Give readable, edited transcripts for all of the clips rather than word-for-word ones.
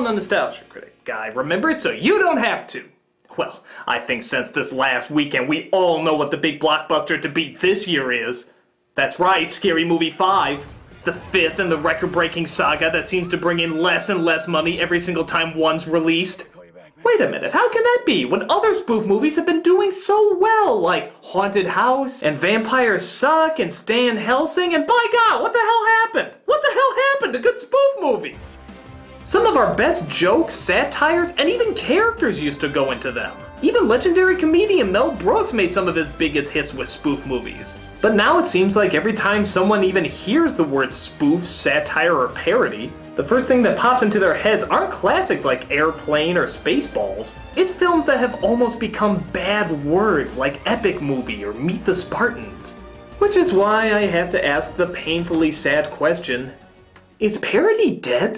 a nostalgia critic. I remember it so you don't have to. Well, I think since this last weekend we all know what the big blockbuster to beat this year is. That's right, Scary Movie 5. The fifth in the record-breaking saga that seems to bring in less and less money every single time one's released. Wait a minute, how can that be when other spoof movies have been doing so well, like Haunted House, and Vampires Suck, and Stan Helsing, and by God, what the hell happened? What the hell happened to good spoof movies? Some of our best jokes, satires, and even characters used to go into them. Even legendary comedian Mel Brooks made some of his biggest hits with spoof movies. But now it seems like every time someone even hears the word spoof, satire, or parody, the first thing that pops into their heads aren't classics like Airplane or Spaceballs. It's films that have almost become bad words like Epic Movie or Meet the Spartans. Which is why I have to ask the painfully sad question, is parody dead?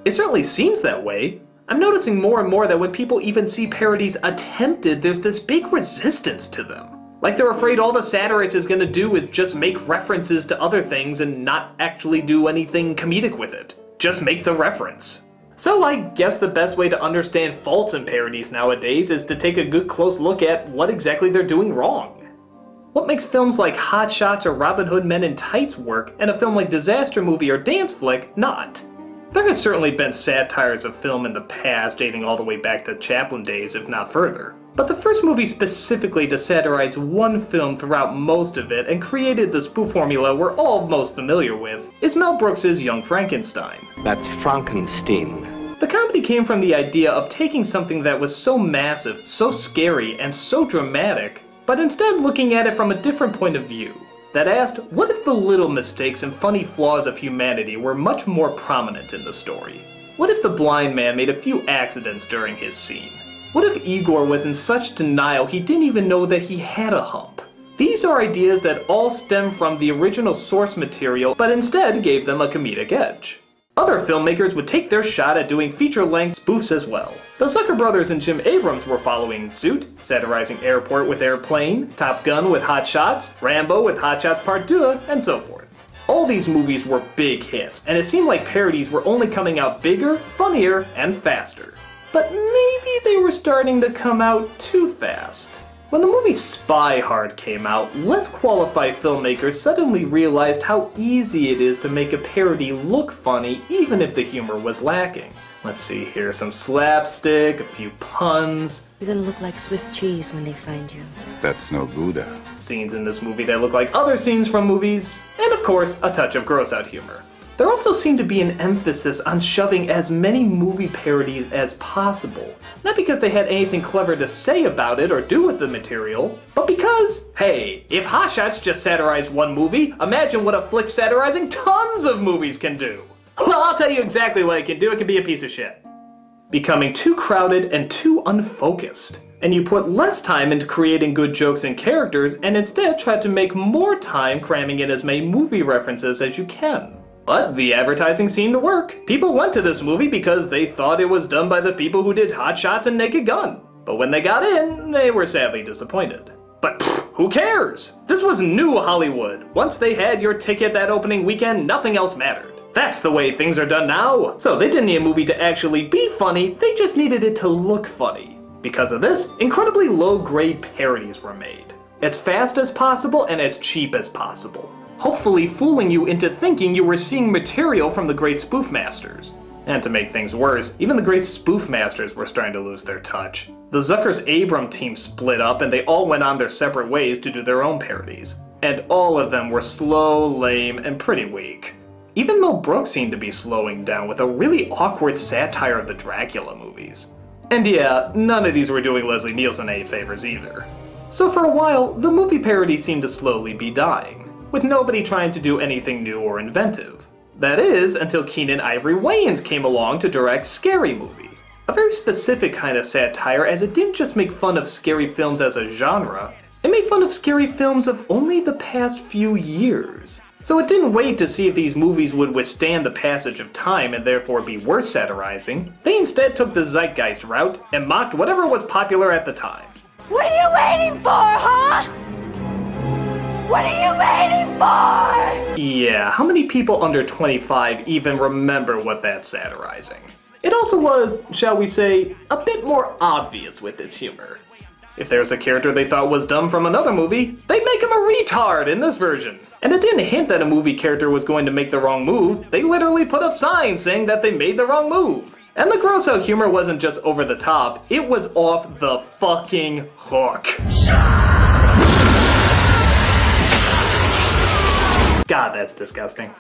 It certainly seems that way. I'm noticing more and more that when people even see parodies attempted, there's this big resistance to them. Like they're afraid all the satirist is gonna do is just make references to other things and not actually do anything comedic with it. Just make the reference. So I guess the best way to understand faults in parodies nowadays is to take a good close look at what exactly they're doing wrong. What makes films like Hot Shots or Robin Hood Men in Tights work, and a film like Disaster Movie or Dance Flick not? There have certainly been satires of film in the past, dating all the way back to Chaplin days, if not further. But the first movie specifically to satirize one film throughout most of it and created the spoof formula we're all most familiar with is Mel Brooks' Young Frankenstein. That's Frankenstein. The comedy came from the idea of taking something that was so massive, so scary, and so dramatic, but instead looking at it from a different point of view. That asked, what if the little mistakes and funny flaws of humanity were much more prominent in the story? What if the blind man made a few accidents during his scene? What if Igor was in such denial he didn't even know that he had a hump? These are ideas that all stem from the original source material, but instead gave them a comedic edge. Other filmmakers would take their shot at doing feature-length spoofs as well. The Zucker brothers and Jim Abrams were following suit, satirizing Airport with Airplane, Top Gun with Hot Shots, Rambo with Hot Shots Part 2, and so forth. All these movies were big hits, and it seemed like parodies were only coming out bigger, funnier, and faster. But maybe they were starting to come out too fast. When the movie Spy Hard came out, less qualified filmmakers suddenly realized how easy it is to make a parody look funny even if the humor was lacking. Let's see here, some slapstick, a few puns. You're gonna look like Swiss cheese when they find you. That's no Gouda. Scenes in this movie that look like other scenes from movies, and of course, a touch of gross-out humor. There also seemed to be an emphasis on shoving as many movie parodies as possible. Not because they had anything clever to say about it or do with the material, but because, hey, if Hot Shots just satirized one movie, imagine what a flick satirizing tons of movies can do. Well, I'll tell you exactly what it can do. It can be a piece of shit. Becoming too crowded and too unfocused. And you put less time into creating good jokes and characters, and instead try to make more time cramming in as many movie references as you can. But the advertising seemed to work. People went to this movie because they thought it was done by the people who did Hot Shots and Naked Gun. But when they got in, they were sadly disappointed. But who cares? This was new Hollywood. Once they had your ticket that opening weekend, nothing else mattered. That's the way things are done now. So they didn't need a movie to actually be funny, they just needed it to look funny. Because of this, incredibly low-grade parodies were made. As fast as possible and as cheap as possible. Hopefully fooling you into thinking you were seeing material from the great spoof masters. And to make things worse, even the great spoof masters were starting to lose their touch. The Zuckers-Abram team split up and they all went on their separate ways to do their own parodies. And all of them were slow, lame, and pretty weak. Even Mel Brooks seemed to be slowing down with a really awkward satire of the Dracula movies. And yeah, none of these were doing Leslie Nielsen any favors either. So for a while, the movie parody seemed to slowly be dying, with nobody trying to do anything new or inventive. That is, until Keenan Ivory Wayans came along to direct Scary Movie. A very specific kind of satire, as it didn't just make fun of scary films as a genre, it made fun of scary films of only the past few years. So it didn't wait to see if these movies would withstand the passage of time and therefore be worth satirizing. They instead took the zeitgeist route and mocked whatever was popular at the time. What are you waiting for, huh? What are you waiting for? Yeah, how many people under 25 even remember what that's satirizing? It also was, shall we say, a bit more obvious with its humor. If there's a character they thought was dumb from another movie, they'd make him a retard in this version. And it didn't hint that a movie character was going to make the wrong move, they literally put up signs saying that they made the wrong move. And the gross out humor wasn't just over the top, it was off the fucking hook. God, that's disgusting.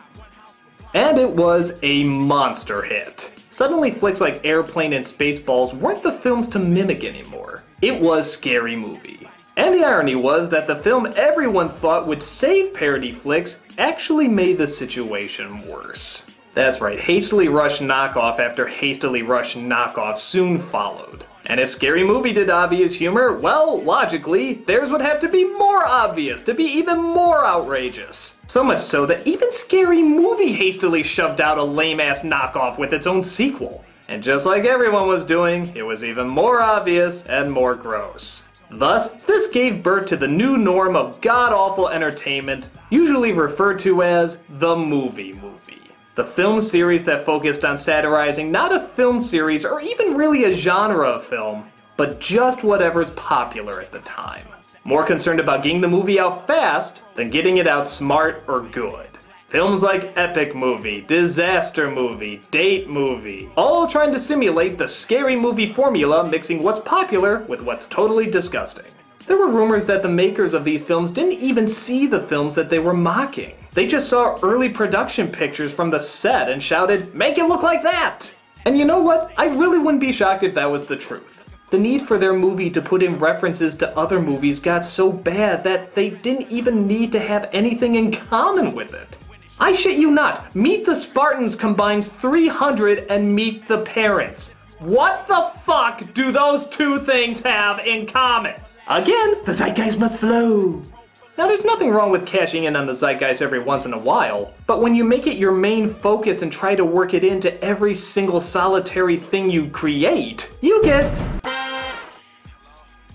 And it was a monster hit. Suddenly flicks like Airplane and Spaceballs weren't the films to mimic anymore. It was Scary Movie. And the irony was that the film everyone thought would save parody flicks actually made the situation worse. That's right, hastily rushed knockoff after hastily rushed knockoff soon followed. And if Scary Movie did obvious humor, well, logically, theirs would have to be more obvious to be even more outrageous. So much so that even Scary Movie hastily shoved out a lame-ass knockoff with its own sequel. And just like everyone was doing, it was even more obvious and more gross. Thus, this gave birth to the new norm of god-awful entertainment, usually referred to as the movie. The film series that focused on satirizing not a film series or even really a genre of film, but just whatever's popular at the time. More concerned about getting the movie out fast than getting it out smart or good. Films like Epic Movie, Disaster Movie, Date Movie, all trying to simulate the Scary Movie formula, mixing what's popular with what's totally disgusting. There were rumors that the makers of these films didn't even see the films that they were mocking. They just saw early production pictures from the set and shouted, "Make it look like that!" And you know what? I really wouldn't be shocked if that was the truth. The need for their movie to put in references to other movies got so bad that they didn't even need to have anything in common with it. I shit you not, Meet the Spartans combines 300 and Meet the Parents. What the fuck do those two things have in common? Again, the zeitgeist must flow. Now there's nothing wrong with cashing in on the zeitgeist every once in a while, but when you make it your main focus and try to work it into every single solitary thing you create, you get...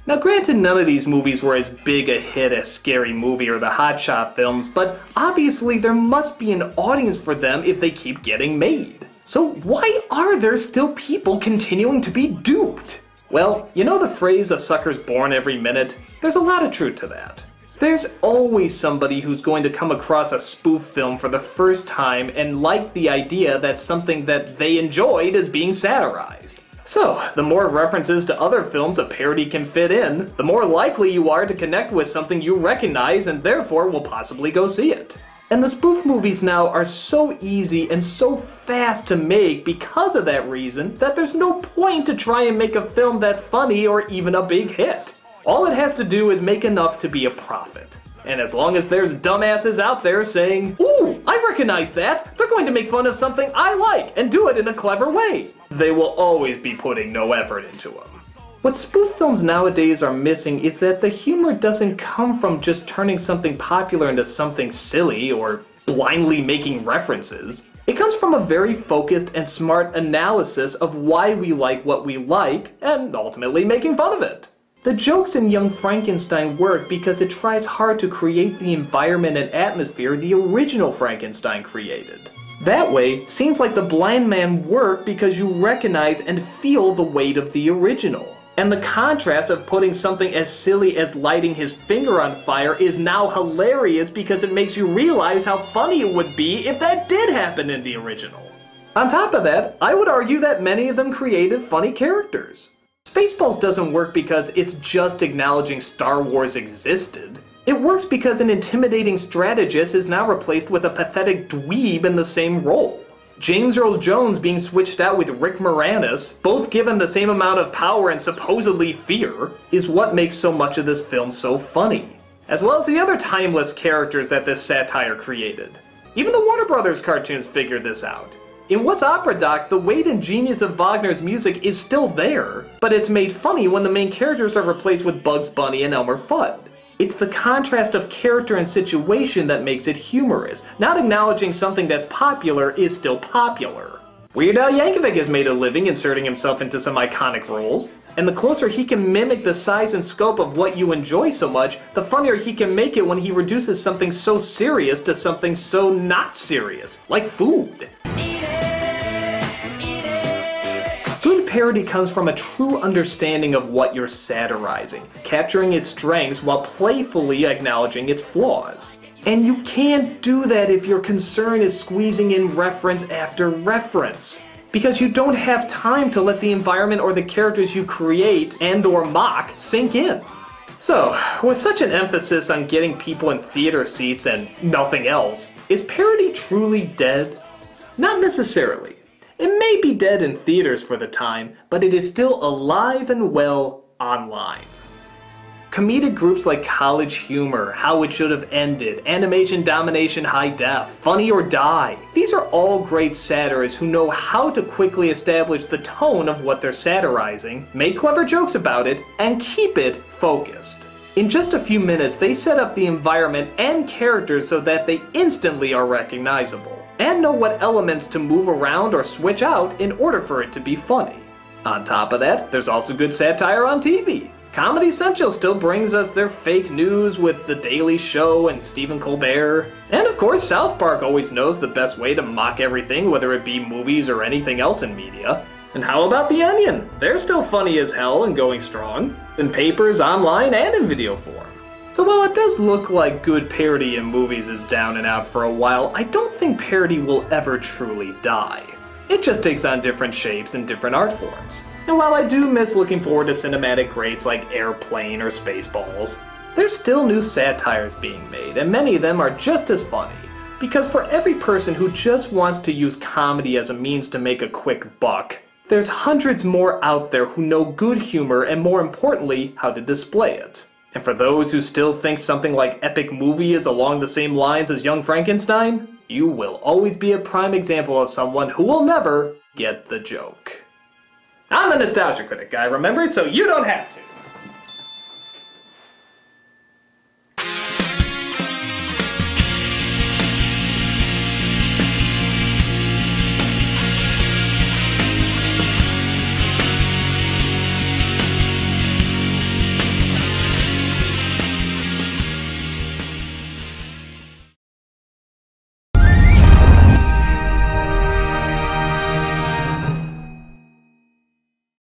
Now granted, none of these movies were as big a hit as Scary Movie or the Hot Shot films, but obviously there must be an audience for them if they keep getting made. So why are there still people continuing to be duped? Well, you know the phrase, "a sucker's born every minute"? There's a lot of truth to that. There's always somebody who's going to come across a spoof film for the first time and like the idea that something that they enjoyed is being satirized. So, the more references to other films a parody can fit in, the more likely you are to connect with something you recognize and therefore will possibly go see it. And the spoof movies now are so easy and so fast to make because of that reason that there's no point to try and make a film that's funny or even a big hit. All it has to do is make enough to be a profit. And as long as there's dumbasses out there saying, "Ooh, I recognize that, they're going to make fun of something I like and do it in a clever way," they will always be putting no effort into them. What spoof films nowadays are missing is that the humor doesn't come from just turning something popular into something silly or blindly making references. It comes from a very focused and smart analysis of why we like what we like and ultimately making fun of it. The jokes in Young Frankenstein work because it tries hard to create the environment and atmosphere the original Frankenstein created. That way, scenes like The Blind Man work because you recognize and feel the weight of the original. And the contrast of putting something as silly as lighting his finger on fire is now hilarious because it makes you realize how funny it would be if that did happen in the original. On top of that, I would argue that many of them created funny characters. Spaceballs doesn't work because it's just acknowledging Star Wars existed. It works because an intimidating strategist is now replaced with a pathetic dweeb in the same role. James Earl Jones being switched out with Rick Moranis, both given the same amount of power and supposedly fear, is what makes so much of this film so funny. As well as the other timeless characters that this satire created. Even the Warner Brothers cartoons figured this out. In What's Opera Doc, the weight and genius of Wagner's music is still there, but it's made funny when the main characters are replaced with Bugs Bunny and Elmer Fudd. It's the contrast of character and situation that makes it humorous, not acknowledging something that's popular is still popular. Weird Al Yankovic has made a living inserting himself into some iconic roles, and the closer he can mimic the size and scope of what you enjoy so much, the funnier he can make it when he reduces something so serious to something so not serious, like food. parody comes from a true understanding of what you're satirizing, capturing its strengths while playfully acknowledging its flaws. And you can't do that if your concern is squeezing in reference after reference, because you don't have time to let the environment or the characters you create and or mock sink in. So, with such an emphasis on getting people in theater seats and nothing else, is parody truly dead? Not necessarily. It may be dead in theaters for the time, but it is still alive and well online. Comedic groups like College Humor, How It Should Have Ended, Animation Domination High Def, Funny or Die. These are all great satirists who know how to quickly establish the tone of what they're satirizing, make clever jokes about it, and keep it focused. In just a few minutes, they set up the environment and characters so that they instantly are recognizable, and know what elements to move around or switch out in order for it to be funny. On top of that, there's also good satire on TV. Comedy Central still brings us their fake news with The Daily Show and Stephen Colbert. And of course, South Park always knows the best way to mock everything, whether it be movies or anything else in media. And how about The Onion? They're still funny as hell and going strong, in papers, online, and in video form. So while it does look like good parody in movies is down and out for a while, I don't think parody will ever truly die. It just takes on different shapes and different art forms. And while I do miss looking forward to cinematic greats like Airplane or Spaceballs, there's still new satires being made, and many of them are just as funny. Because for every person who just wants to use comedy as a means to make a quick buck, there's hundreds more out there who know good humor and, more importantly, how to display it. And for those who still think something like Epic Movie is along the same lines as Young Frankenstein, you will always be a prime example of someone who will never get the joke. I'm the Nostalgia Critic guy, remember, so you don't have to.